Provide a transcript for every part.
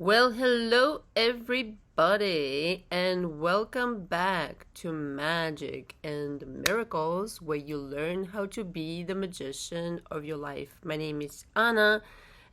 Well, hello everybody, and welcome back to Magic and Miracles, where you learn how to be the magician of your life. My name is Anna,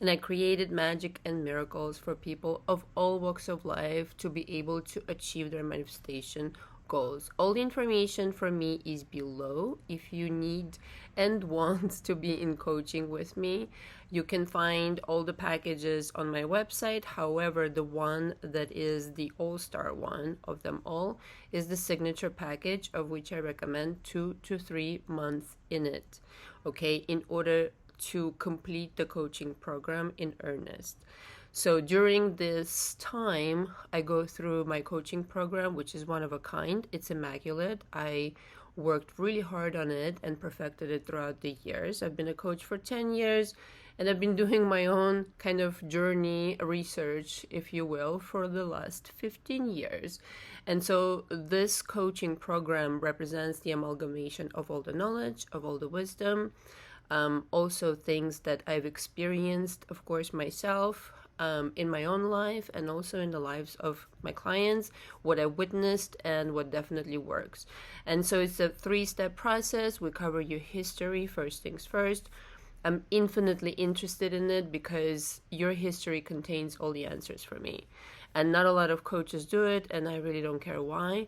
and I created magic and miracles for people of all walks of life to be able to achieve their manifestation goals. All the information from me is below. If you need and want to be in coaching with me, you can find all the packages on my website. However, the one that is the all-star one of them all is the signature package, of which I recommend 2 to 3 months in it, okay, in order to complete the coaching program in earnest. So during this time, I go through my coaching program, which is one of a kind. It's immaculate. I worked really hard on it and perfected it throughout the years. I've been a coach for 10 years, and I've been doing my own kind of journey research, if you will, for the last 15 years. And so this coaching program represents the amalgamation of all the knowledge, of all the wisdom, also things that I've experienced, of course, myself, in my own life and also in the lives of my clients, what I witnessed and what definitely works. And so it's a 3-step process. We cover your history, first things first. I'm infinitely interested in it because your history contains all the answers for me. And not a lot of coaches do it, and I really don't care why.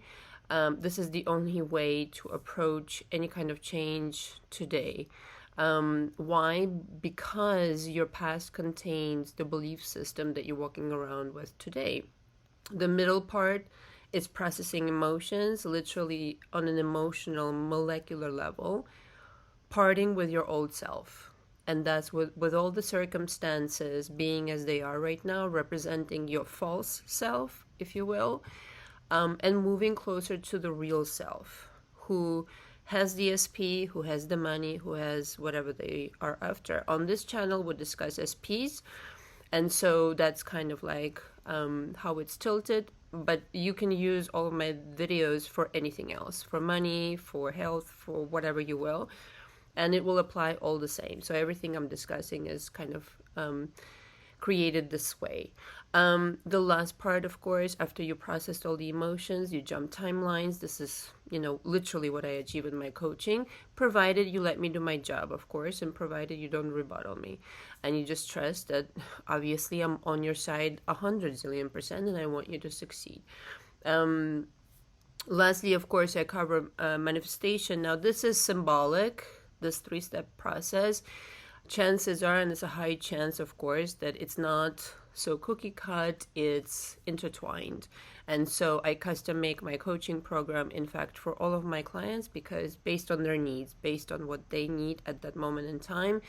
This is the only way to approach any kind of change today. Why? Because your past contains the belief system that you're walking around with today. The middle part is processing emotions, literally on an emotional, molecular level, parting with your old self. And that's with all the circumstances being as they are right now, representing your false self, if you will, and moving closer to the real self, who has the SP, who has the money, who has whatever they are after. On this channel, we discuss SPs, and so that's kind of like how it's tilted. But you can use all of my videos for anything else, for money, for health, for whatever you will, and it will apply all the same. So everything I'm discussing is kind of created this way. The last part, of course, after you processed all the emotions, you jump timelines. This is, literally what I achieve in my coaching, provided you let me do my job, of course, and provided you don't rebuttal me. And you just trust that, obviously, I'm on your side 100 zillion%, and I want you to succeed. Lastly, of course, I cover manifestation. Now, this is symbolic, this 3-step process. Chances are, and it's a high chance, of course, that it's not so cookie cut, it's intertwined. And so I custom make my coaching program, in fact, for all of my clients, because based on their needs, based on what they need at that moment in time.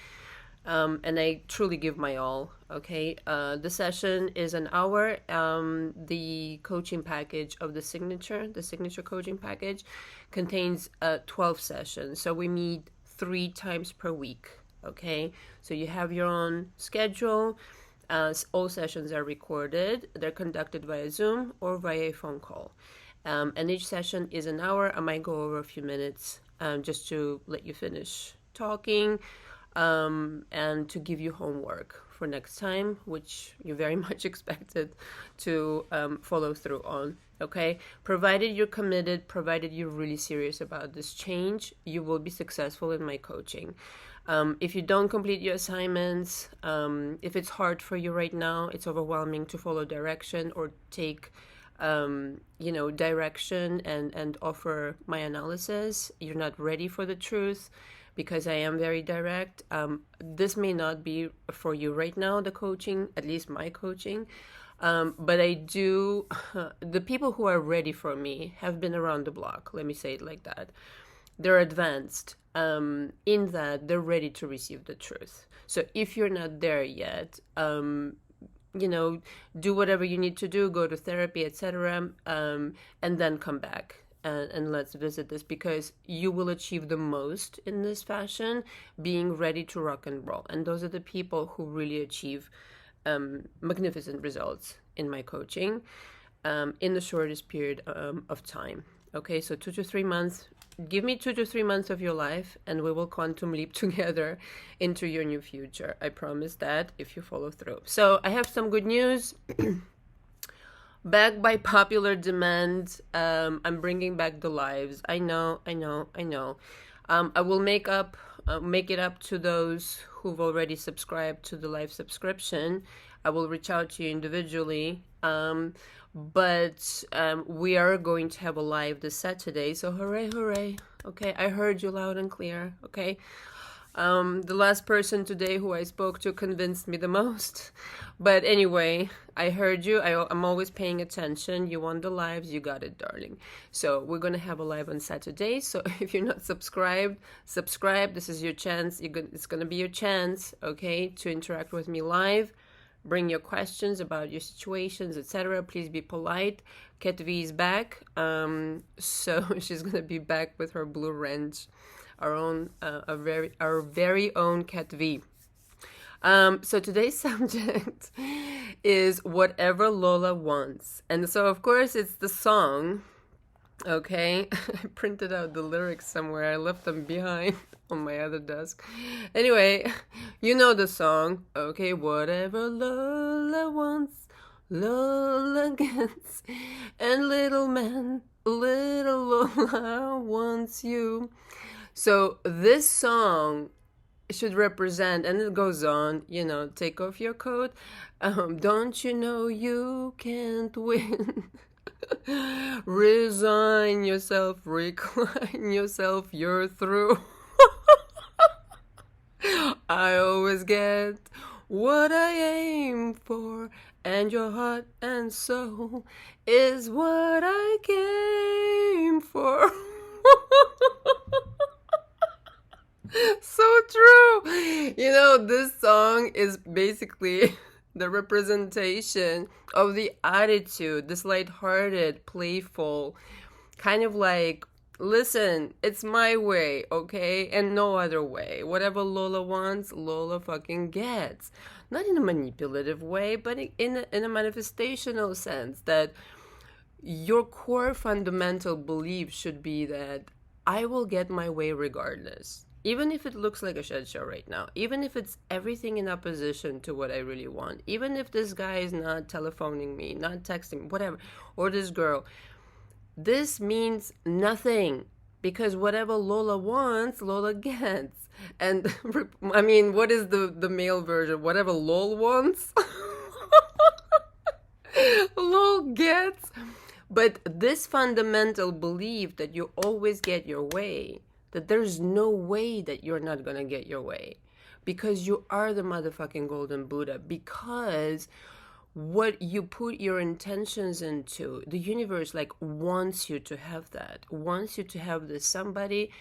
And I truly give my all, okay? The session is an hour. The coaching package of the signature coaching package contains 12 sessions. So we meet 3 times per week. Okay, so you have your own schedule. All sessions are recorded. They're conducted via Zoom or via a phone call. And each session is an hour. I might go over a few minutes just to let you finish talking and to give you homework for next time, which you very much expected to follow through on. Okay, provided you're committed, provided you're really serious about this change, you will be successful in my coaching. If you don't complete your assignments, if it's hard for you right now, it's overwhelming to follow direction or take, direction and offer my analysis, you're not ready for the truth, because I am very direct. This may not be for you right now, the coaching, at least my coaching. But I do, the people who are ready for me have been around the block, let me say it like that. They're advanced in that they're ready to receive the truth. So if you're not there yet, do whatever you need to do, go to therapy, etc., and then come back and let's visit this, because you will achieve the most in this fashion, being ready to rock and roll. And those are the people who really achieve magnificent results in my coaching in the shortest period of time. Okay, so 2 to 3 months. Give me 2 to 3 months of your life, and we will quantum leap together into your new future. I promise that if you follow through. So I have some good news. Back by popular demand, I'm bringing back the lives. I know, I know, I know. I will make it up to those who've already subscribed to the live subscription. I will reach out to you individually. But we are going to have a live this Saturday, so hooray, hooray. Okay, I heard you loud and clear. Okay. The last person today who I spoke to convinced me the most. But anyway, I heard you. I'm always paying attention. You want the lives, you got it, darling. So we're going to have a live on Saturday. So if you're not subscribed, subscribe. This is your chance. It's going to be your chance, okay, to interact with me live. Bring your questions about your situations, etc. Please be polite. Cat V is back. So she's going to be back with her blue wrench. Our very own Cat V. So today's subject is whatever Lola wants. And so of course it's the song. Okay. I printed out the lyrics somewhere. I left them behind on my other desk. Anyway, you know the song. Okay, whatever Lola wants, Lola gets. And little Lola wants you. So this song should represent, and it goes on, take off your coat. Don't you know you can't win? Resign yourself, recline yourself, you're through. I always get what I aim for, and your heart and soul is what I came for. So true. This song is basically the representation of the attitude, this lighthearted, playful, kind of like, listen, it's my way, okay? And no other way. Whatever Lola wants, Lola fucking gets. Not in a manipulative way, but in a manifestational sense, that your core fundamental belief should be that I will get my way regardless. Even if it looks like a shit show right now, even if it's everything in opposition to what I really want, even if this guy is not telephoning me, not texting me, whatever, or this girl, this means nothing, because whatever Lola wants, Lola gets. And I mean, what is the male version? Whatever Lol wants, Lol gets. But this fundamental belief that you always get your way, that there's no way that you're not gonna get your way, because you are the motherfucking golden Buddha, because what you put your intentions into, the universe wants you to have that, wants you to have this somebody.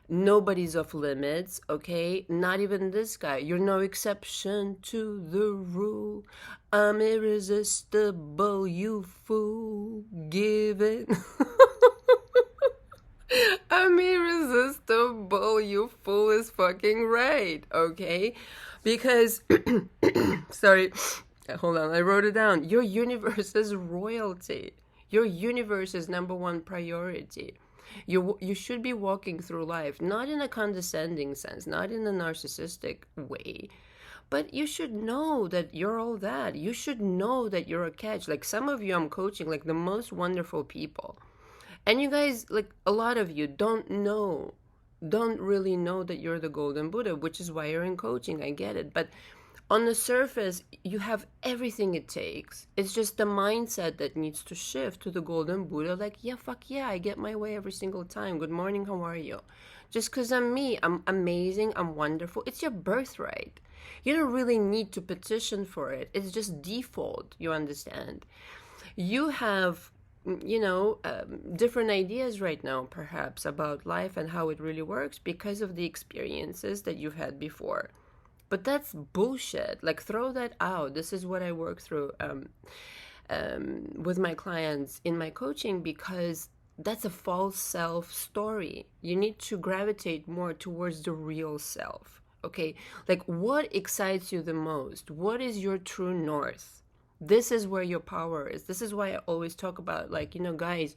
Nobody's off limits, okay? Not even this guy. You're no exception to the rule. I'm irresistible, you fool. Give it. I'm irresistible, you fool is fucking right, okay? Because, sorry, hold on, I wrote it down. Your universe is royalty. Your universe is number one priority. You should be walking through life, not in a condescending sense, not in a narcissistic way, but you should know that you're all that. You should know that you're a catch. Like some of you I'm coaching, like the most wonderful people. And you guys, like a lot of you don't really know that you're the golden Buddha, which is why you're in coaching. I get it. But on the surface, you have everything it takes. It's just the mindset that needs to shift to the golden Buddha. Like, yeah, fuck yeah, I get my way every single time. Good morning, how are you? Just because I'm me, I'm amazing, I'm wonderful. It's your birthright. You don't really need to petition for it. It's just default, you understand? You have different ideas right now, perhaps, about life and how it really works because of the experiences that you've had before. But that's bullshit. Like, throw that out. This is what I work through with my clients in my coaching, because that's a false self story. You need to gravitate more towards the real self. Okay? Like, what excites you the most? What is your true north? This is where your power is. This is why I always talk about, guys,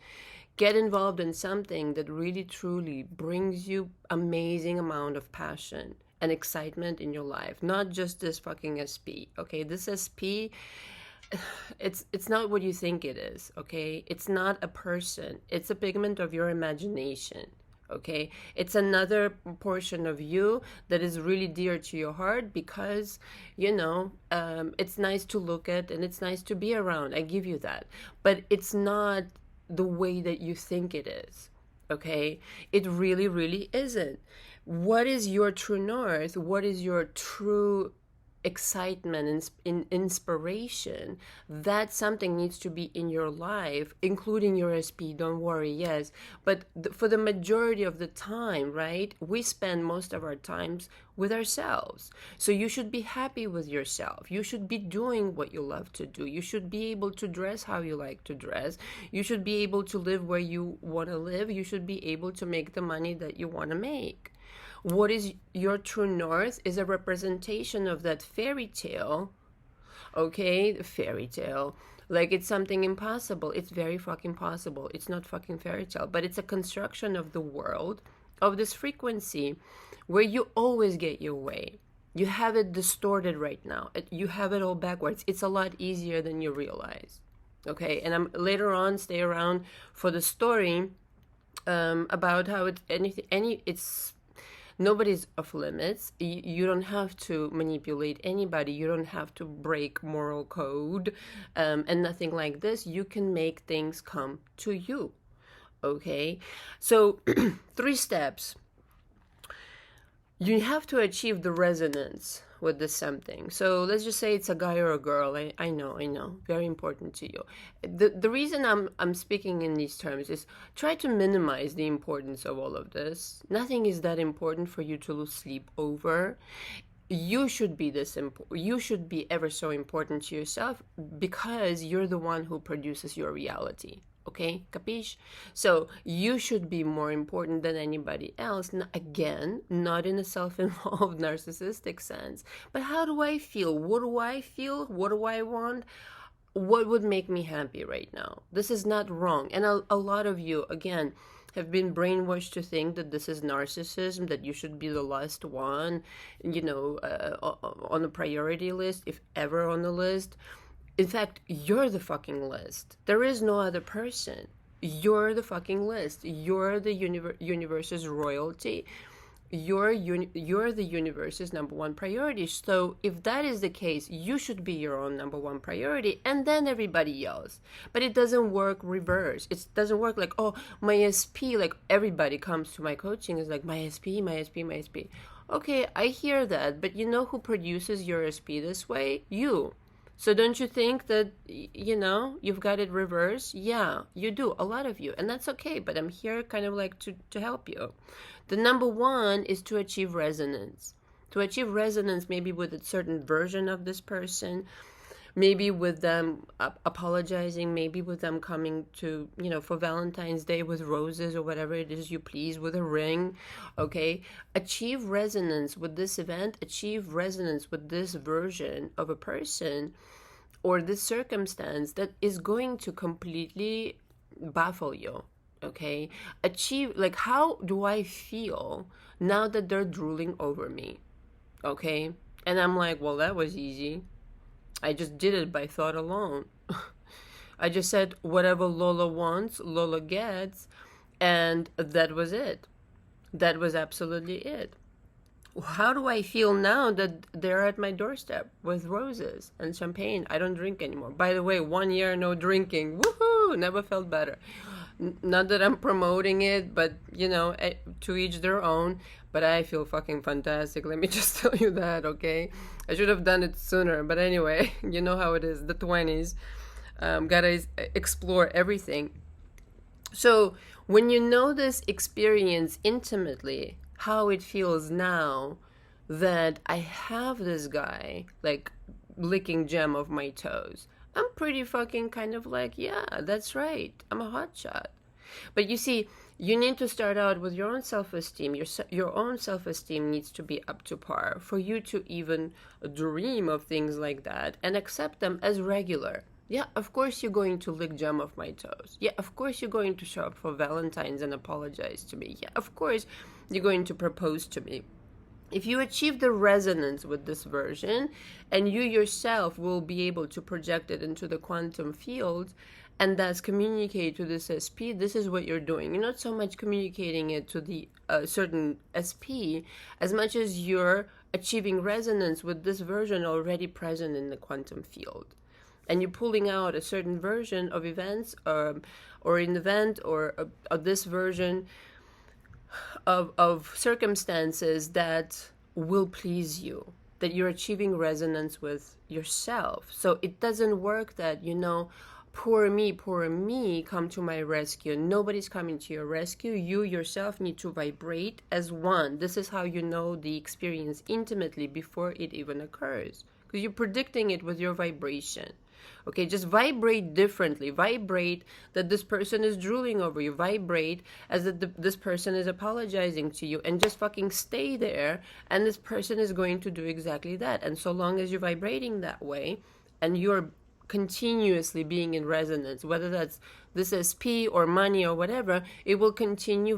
Get involved in something that really truly brings you amazing amount of passion and excitement in your life, not just this fucking SP. Okay, this SP, it's not what you think it is. Okay, it's not a person, it's a pigment of your imagination. Okay, it's another portion of you that is really dear to your heart because it's nice to look at and it's nice to be around. I give you that, but it's not the way that you think it is. Okay, it really, really isn't. What is your true north? What is your true excitement and inspiration? That something needs to be in your life, including your SP. Don't worry, yes, but for the majority of the time, right, we spend most of our times with ourselves. So you should be happy with yourself. You should be doing what you love to do. You should be able to dress how you like to dress. You should be able to live where you want to live. You should be able to make the money that you want to make. What is your true north is a representation of that fairy tale. Okay, fairy tale. Like it's something impossible. It's very fucking possible. It's not fucking fairy tale, but it's a construction of the world, of this frequency where you always get your way. You have it distorted right now. You have it all backwards. It's a lot easier than you realize. Okay, and I'm later on stay around for the story about how it's nobody's off limits. You don't have to manipulate anybody. You don't have to break moral code and nothing like this. You can make things come to you. Okay? So 3 steps. You have to achieve the resonance with this something. So let's just say it's a guy or a girl. I know. Very important to you. The reason I'm speaking in these terms is try to minimize the importance of all of this. Nothing is that important for you to lose sleep over. You should be you should be ever so important to yourself because you're the one who produces your reality. Okay, capiche? So you should be more important than anybody else. Again, not in a self-involved narcissistic sense, but how do I feel? What do I feel? What do I want? What would make me happy right now? This is not wrong. And a lot of you, again, have been brainwashed to think that this is narcissism, that you should be the last one, on the priority list, if ever on the list. In fact, you're the fucking list. There is no other person. You're the fucking list. You're the universe's royalty. You're the universe's number one priority. So if that is the case, you should be your own number one priority, and then everybody else. But it doesn't work reverse. It doesn't work like, oh, my SP, like everybody comes to my coaching is like, my SP, my SP, my SP. Okay, I hear that, but you know who produces your SP this way? You. So don't you think that, you've got it reversed? Yeah, you do, a lot of you, and that's okay, but I'm here kind of like to help you. The number 1 is to achieve resonance. To achieve resonance maybe with a certain version of this person, maybe with them apologizing, maybe with them coming to, for Valentine's Day with roses or whatever it is you please, with a ring, okay? Achieve resonance with this event, achieve resonance with this version of a person or this circumstance that is going to completely baffle you, okay? Achieve, like, how do I feel now that they're drooling over me, okay? And I'm like, well, that was easy. I just did it by thought alone. I just said whatever Lola wants, Lola gets, and that was it. That was absolutely it. How do I feel now that they're at my doorstep with roses and champagne? I don't drink anymore. By the way, 1 year no drinking. Woohoo! Never felt better. Not that I'm promoting it, but, to each their own. But I feel fucking fantastic. Let me just tell you that, okay? I should have done it sooner. But anyway, you know how it is. The 20s. Gotta explore everything. So when you know this experience intimately, how it feels now that I have this guy, like, licking gem of my toes, I'm pretty fucking kind of like, yeah, that's right. I'm a hotshot. But you see, you need to start out with your own self-esteem. Your own self-esteem needs to be up to par for you to even dream of things like that and accept them as regular. Yeah, of course you're going to lick gum off my toes. Yeah, of course you're going to show up for Valentine's and apologize to me. Yeah, of course you're going to propose to me. If you achieve the resonance with this version, and you yourself will be able to project it into the quantum field and thus communicate to this SP, this is what you're doing. You're not so much communicating it to the certain SP as much as you're achieving resonance with this version already present in the quantum field. And you're pulling out a certain version of events, or an event, or this version of circumstances that will please you, that you're achieving resonance with yourself. So it doesn't work that, poor me, come to my rescue. Nobody's coming to your rescue. You yourself need to vibrate as one. This is how you know the experience intimately before it even occurs, because you're predicting it with your vibration. Okay, just vibrate differently. Vibrate that this person is drooling over you. Vibrate as that this person is apologizing to you, and just fucking stay there. And this person is going to do exactly that. And so long as you're vibrating that way, and you're continuously being in resonance, whether that's this SP or money or whatever, it will continue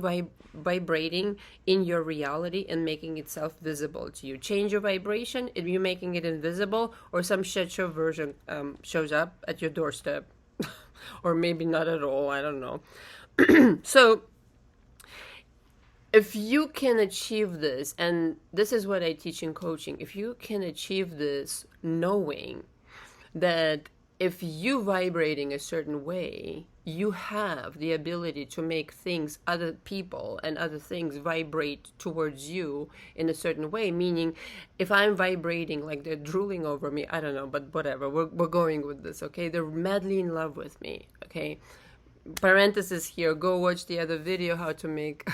vibrating in your reality and making itself visible to you. Change your vibration, if you're making it invisible, or some shit show version shows up at your doorstep. Or maybe not at all, I don't know. So if you can achieve this, and this is what I teach in coaching, if you can achieve this knowing that if you vibrating a certain way, you have the ability to make things, other people and other things, vibrate towards you in a certain way. Meaning, if I'm vibrating like they're drooling over me, I don't know, but whatever, we're going with this, okay? They're madly in love with me, okay? Parenthesis here, go watch the other video, how to make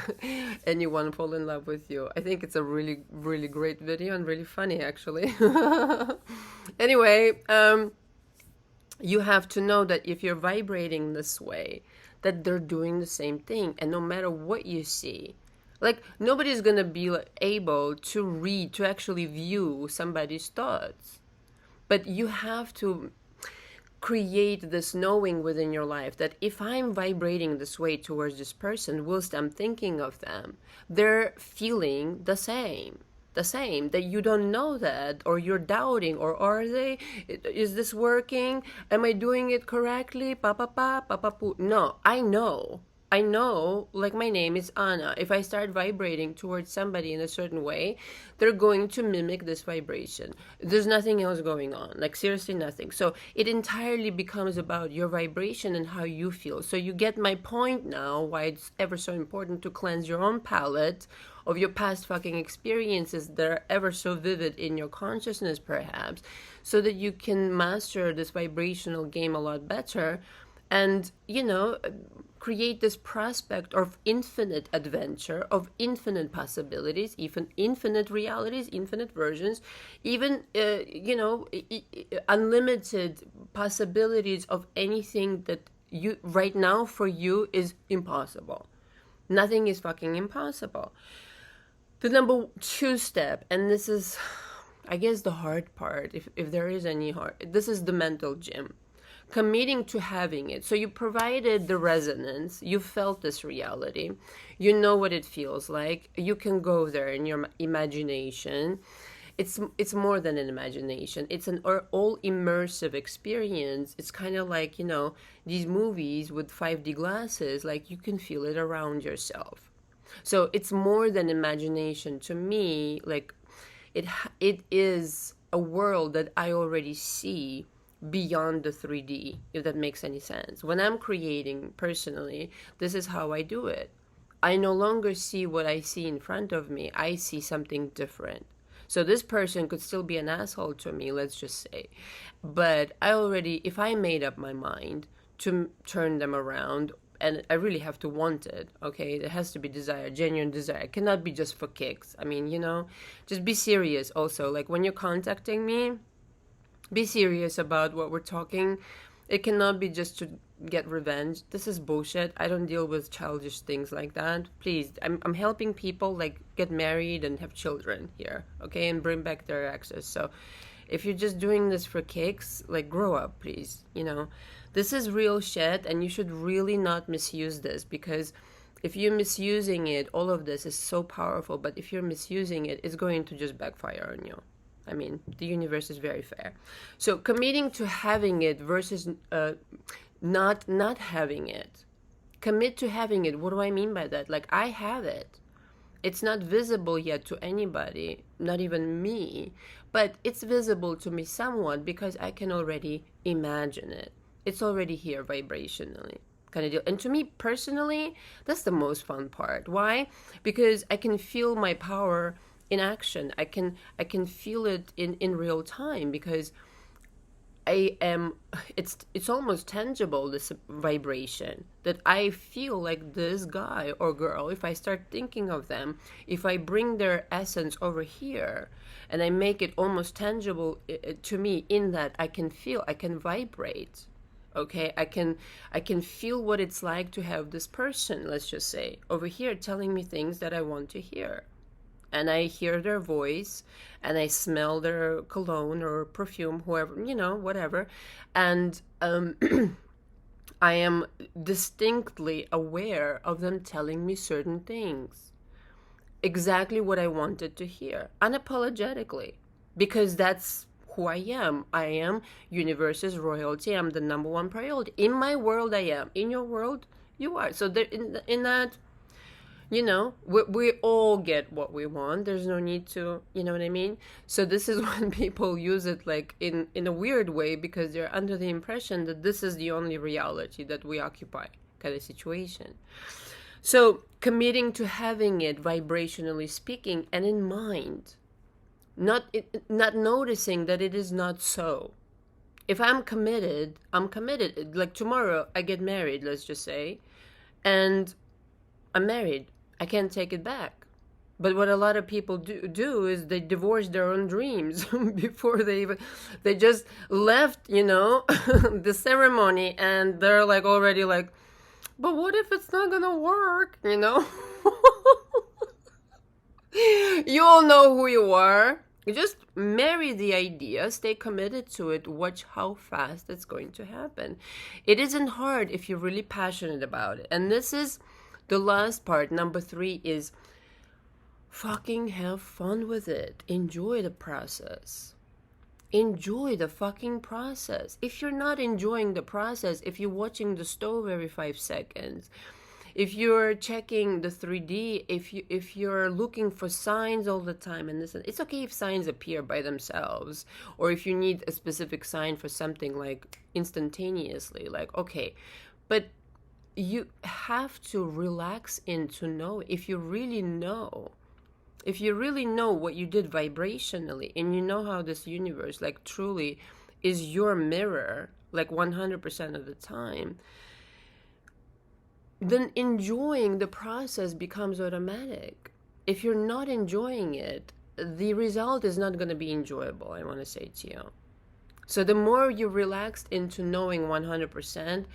anyone fall in love with you. I think it's a really, really great video and really funny, actually. Anyway, you have to know that if you're vibrating this way, that they're doing the same thing. And no matter what you see, like, nobody's gonna be able to read, to actually view somebody's thoughts. But you have to create this knowing within your life that if I'm vibrating this way towards this person, whilst I'm thinking of them, they're feeling the same, that you don't know that, or you're doubting, or are they, is this working, am I doing it correctly, no, I know, like, my name is Anna. If I start vibrating towards somebody in a certain way, they're going to mimic this vibration. There's nothing else going on, like, seriously nothing. So it entirely becomes about your vibration and how you feel. So you get my point now, why it's ever so important to cleanse your own palette of your past fucking experiences that are ever so vivid in your consciousness, perhaps, so that you can master this vibrational game a lot better. And, create this prospect of infinite adventure, of infinite possibilities, even infinite realities, infinite versions, even, unlimited possibilities of anything that you, right now for you, is impossible. Nothing is fucking impossible. The number 2 step, and this is, I guess, the hard part, if there is any hard, this is the mental gym. Committing to having it. So you provided the resonance, you felt this reality, you know what it feels like, you can go there in your imagination. It's more than an imagination, it's an all immersive experience. It's kind of like, these movies with 5D glasses, like, you can feel it around yourself. So it's more than imagination to me. Like, it is a world that I already see beyond the 3D, if that makes any sense. When I'm creating personally, this is how I do it. I no longer see what I see in front of me. I see something different. So this person could still be an asshole to me, let's just say. But if I made up my mind to turn them around, and I really have to want it, okay? It has to be desire, genuine desire. It cannot be just for kicks. I mean, just be serious also. Like, when you're contacting me, be serious about what we're talking. It cannot be just to get revenge. This is bullshit. I don't deal with childish things like that. Please, I'm helping people, like, get married and have children here, okay, and bring back their exes. So If you're just doing this for kicks, like, grow up, please. This is real shit, and you should really not misuse this, because if you're misusing it, all of this is so powerful, but if you're misusing it, it's going to just backfire on you. I mean, the universe is very fair. So committing to having it versus not having it. Commit to having it. What do I mean by that? Like, I have it. It's not visible yet to anybody, not even me, but it's visible to me somewhat because I can already imagine it. It's already here vibrationally, kind of deal. And to me personally, that's the most fun part. Why? Because I can feel my power in action. I can feel it in real time, because it's almost tangible, this vibration, that I feel like this guy or girl, if I start thinking of them, if I bring their essence over here and I make it almost tangible to me, in that I can vibrate. Okay, I can feel what it's like to have this person, let's just say, over here telling me things that I want to hear. And I hear their voice, and I smell their cologne or perfume, whoever, whatever. And I am distinctly aware of them telling me certain things. Exactly what I wanted to hear, unapologetically, because that's who I am. I am universe's royalty. I'm the number one priority. In my world, I am. In your world, you are. So there, in that, we all get what we want. There's no need to, you know what I mean? So this is when people use it like in a weird way, because they're under the impression that this is the only reality that we occupy, kind of situation. So committing to having it vibrationally speaking and in mind, not noticing that it is not so. If I'm committed, I'm committed. Like tomorrow I get married, let's just say, and I'm married. I can't take it back. But what a lot of people do is they divorce their own dreams before they just left, the ceremony, and they're like already like, but what if it's not gonna work, You all know who you are. Just marry the idea, stay committed to it, watch how fast it's going to happen. It isn't hard if you're really passionate about it. And this is the last part, number 3, is fucking have fun with it. Enjoy the process. Enjoy the fucking process. If you're not enjoying the process, if you're watching the stove every 5 seconds, if you're checking the 3D, if you're looking for signs all the time, and it's okay if signs appear by themselves, or if you need a specific sign for something like instantaneously, like, okay, but you have to relax in to know. If you really know what you did vibrationally, and you know how this universe like truly is your mirror, like 100% of the time, then enjoying the process becomes automatic. If you're not enjoying it, the result is not going to be enjoyable, I want to say to you. So the more you're relaxed into knowing 100%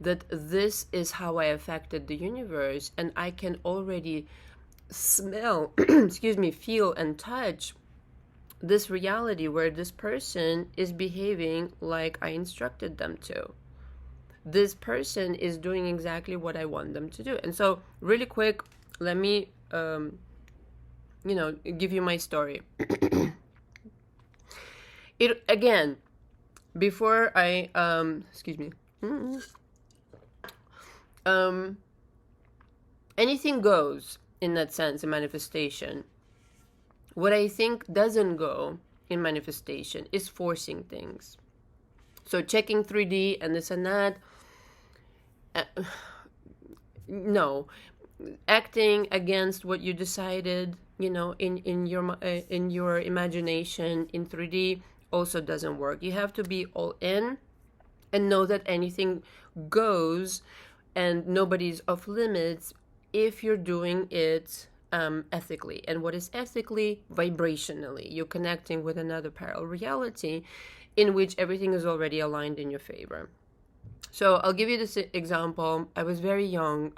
that this is how I affected the universe, and I can already smell, feel and touch this reality where this person is behaving like I instructed them to. This person is doing exactly what I want them to do. And so really quick, let me, give you my story. It, again, before I, anything goes in that sense in manifestation. What I think doesn't go in manifestation is forcing things. So checking 3D and this and that, no. Acting against what you decided, in your imagination in 3D also doesn't work. You have to be all in and know that anything goes and nobody's off limits if you're doing it ethically. And what is ethically? Vibrationally. You're connecting with another parallel reality in which everything is already aligned in your favor. So I'll give you this example. I was very young.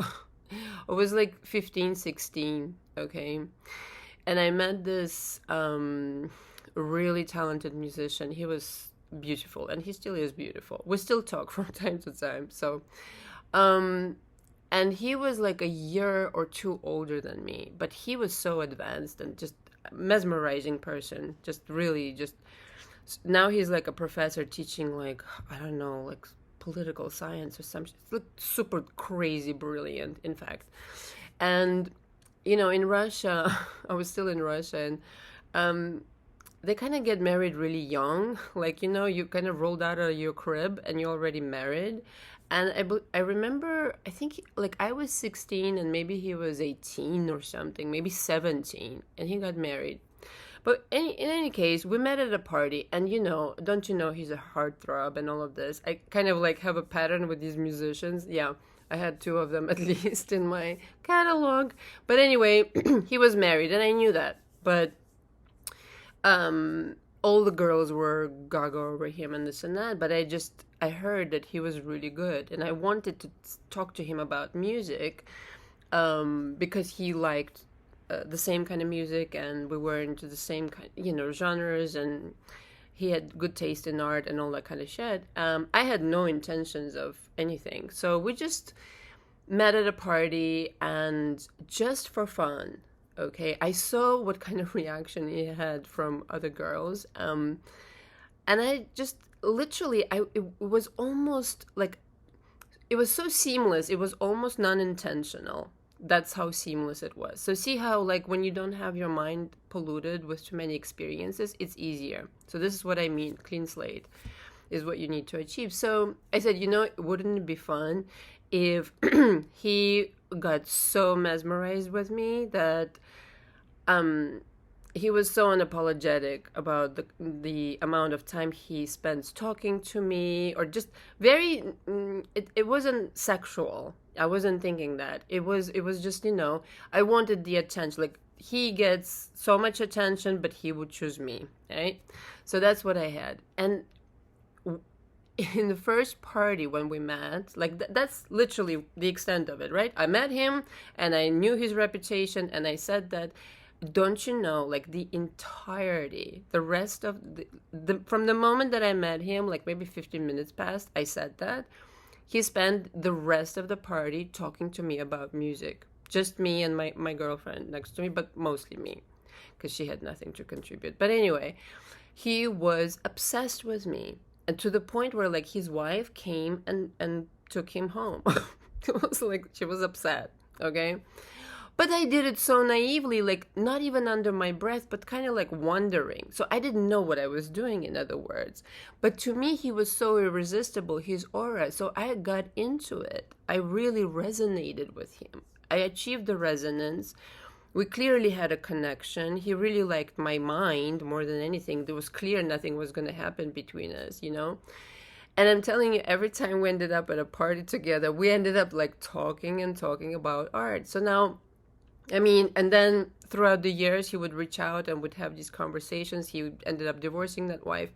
I was like 15, 16, okay? And I met this really talented musician. He was beautiful, and he still is beautiful. We still talk from time to time. So, um, and he was like a year or two older than me, but he was so advanced and just mesmerizing person. Just really, just now he's like a professor teaching like I don't know, like political science or something. It's like super crazy brilliant, in fact. And in Russia, I was still in Russia, and um, they kind of get married really young. Like, you kind of rolled out of your crib and you're already married. And I remember, I think like I was 16 and maybe he was 18 or something, maybe 17, and he got married. But in any case, we met at a party, and don't you know he's a heartthrob and all of this. I kind of like have a pattern with these musicians. Yeah, I had two of them at least in my catalog. But anyway, he was married, and I knew that. But all the girls were gaga over him and this and that. But I heard that he was really good, and I wanted to talk to him about music, because he liked the same kind of music, and we were into the same kind, genres, and he had good taste in art and all that kind of shit. I had no intentions of anything, so we just met at a party, and just for fun, okay, I saw what kind of reaction he had from other girls, and I just literally, it was almost like, it was so seamless, it was almost non-intentional. That's how seamless it was. So see how, like, when you don't have your mind polluted with too many experiences, it's easier. So this is what I mean. Clean slate is what you need to achieve. So I said, wouldn't it be fun if he got so mesmerized with me that he was so unapologetic about the amount of time he spends talking to me, or just very, it wasn't sexual. I wasn't thinking that. It was just, I wanted the attention. Like, he gets so much attention, but he would choose me, right? So that's what I had. And in the first party when we met, like that's literally the extent of it, right? I met him and I knew his reputation, and I said that, don't you know, like the entirety, the rest of the from the moment that I met him, like maybe 15 minutes passed, I said that. He spent the rest of the party talking to me about music. Just me and my girlfriend next to me, but mostly me, because she had nothing to contribute. But anyway, he was obsessed with me. And to the point where, like, his wife came and took him home. It was like, she was upset, okay? But I did it so naively, like not even under my breath, but kind of like wondering. So I didn't know what I was doing, in other words. But to me, he was so irresistible, his aura. So I got into it. I really resonated with him. I achieved the resonance. We clearly had a connection. He really liked my mind more than anything. There was clear nothing was going to happen between us, And I'm telling you, every time we ended up at a party together, we ended up like talking and talking about art. So now, and then throughout the years, he would reach out and would have these conversations. He ended up divorcing that wife.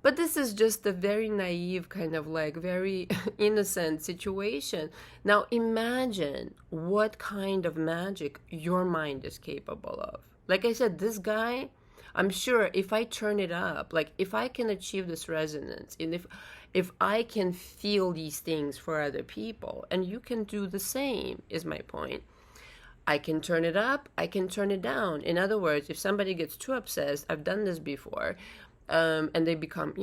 But this is just a very naive, kind of like very innocent situation. Now imagine what kind of magic your mind is capable of. Like I said, this guy, I'm sure if I turn it up, like if I can achieve this resonance, and if I can feel these things for other people, and you can do the same, is my point. I can turn it up, I can turn it down. In other words, if somebody gets too obsessed, I've done this before, and they become,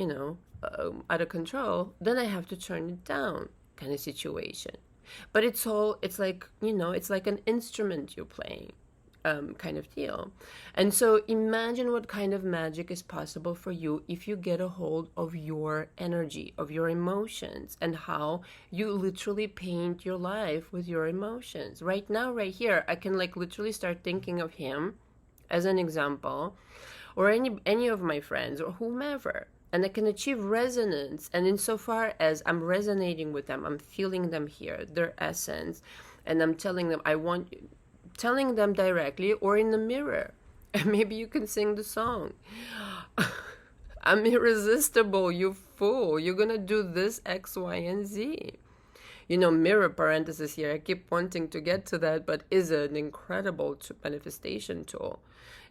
out of control, then I have to turn it down, kind of situation. But it's like, it's like an instrument you're playing, kind of deal. And so imagine what kind of magic is possible for you if you get a hold of your energy, of your emotions, and how you literally paint your life with your emotions. Right now, right here, I can like literally start thinking of him as an example, or any of my friends or whomever, and I can achieve resonance. And insofar as I'm resonating with them, I'm feeling them here, their essence, and I'm telling them directly or in the mirror. And maybe you can sing the song. I'm irresistible, you fool. You're gonna do this X, Y, and Z. Mirror parenthesis here. I keep wanting to get to that, but is an incredible manifestation tool.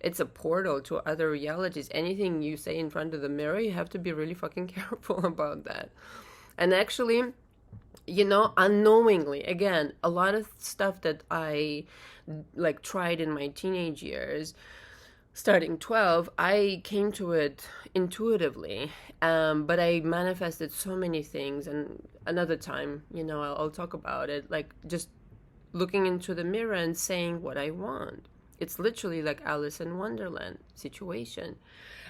It's a portal to other realities. Anything you say in front of the mirror, you have to be really fucking careful about that. And actually, unknowingly, again, a lot of stuff that I like tried in my teenage years, starting 12, I came to it intuitively, but I manifested so many things. And another time, I'll talk about it, like just looking into the mirror and saying what I want. It's literally like Alice in Wonderland situation.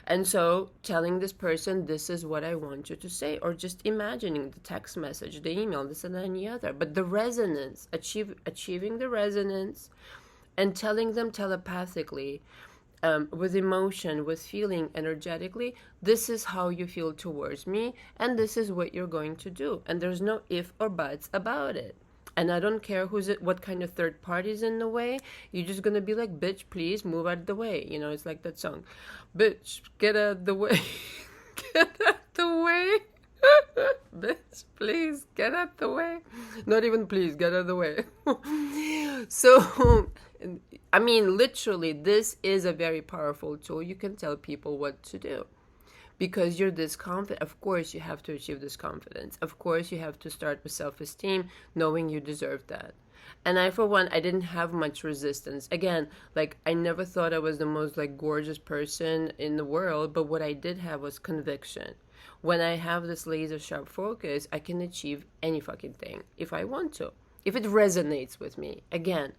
And so telling this person, this is what I want you to say, or just imagining the text message, the email, this and any other. But the resonance, achieving the resonance, and telling them telepathically, with emotion, with feeling, energetically, this is how you feel towards me, and this is what you're going to do. And there's no if or buts about it. And I don't care what kind of third party's in the way. You're just gonna be like, bitch, please move out of the way. It's like that song. Bitch, get out of the way. Get out the way. Bitch, please, get out the way. Not even please, get out of the way. So, I mean, literally, this is a very powerful tool. You can tell people what to do. Because you're this confident, of course you have to achieve this confidence. Of course you have to start with self-esteem, knowing you deserve that. And I, for one, I didn't have much resistance. Again, like, I never thought I was the most, like, gorgeous person in the world, but what I did have was conviction. When I have this laser sharp focus, I can achieve any fucking thing if I want to, if it resonates with me, again.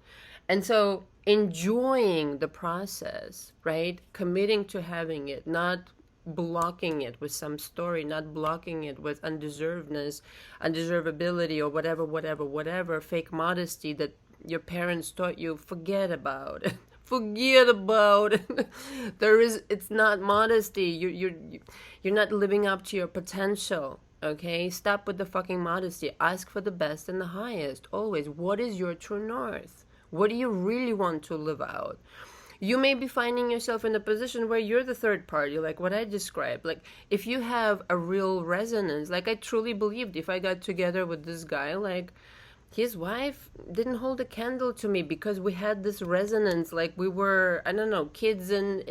And so enjoying the process, right? Committing to having it, not blocking it with some story, not blocking it with undeservedness, undeservability, or whatever, fake modesty that your parents taught you. Forget about it. Forget about it. It's not modesty. You're not living up to your potential. Okay? Stop with the fucking modesty. Ask for the best and the highest. Always. What is your true north? What do you really want to live out? You may be finding yourself in a position where you're the third party, like what I described. Like, if you have a real resonance, like I truly believed if I got together with this guy, like, his wife didn't hold a candle to me because we had this resonance. Like, we were, I don't know, kids in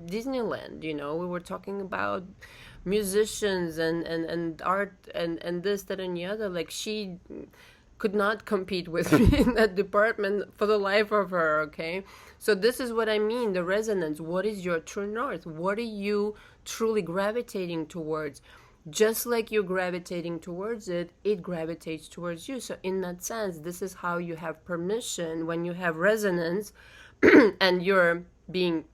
Disneyland, we were talking about musicians and art and this, that, and the other. Like, she could not compete with me in that department for the life of her, okay? So this is what I mean, the resonance. What is your true north? What are you truly gravitating towards? Just like you're gravitating towards it, it gravitates towards you. So in that sense, this is how you have permission when you have resonance and you're being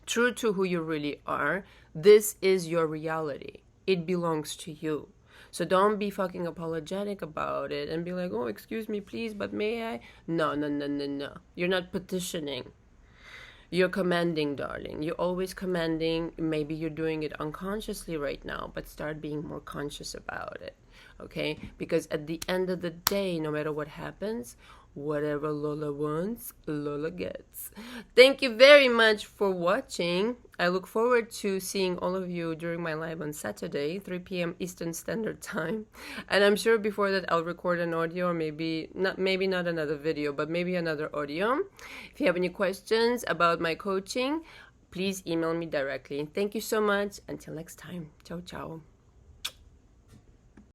true to who you really are. This is your reality. It belongs to you. So don't be fucking apologetic about it and be like, oh, excuse me, please, but may I? No. You're not petitioning. You're commanding, darling. You're always commanding. Maybe you're doing it unconsciously right now, but start being more conscious about it, okay? Because at the end of the day, no matter what happens, whatever Lola wants, Lola gets. Thank you very much for watching. I look forward to seeing all of you during my live on Saturday, 3 p.m. Eastern Standard Time. And I'm sure before that I'll record an audio, or maybe not another video, but maybe another audio. If you have any questions about my coaching, please email me directly. Thank you so much. Until next time. Ciao, ciao.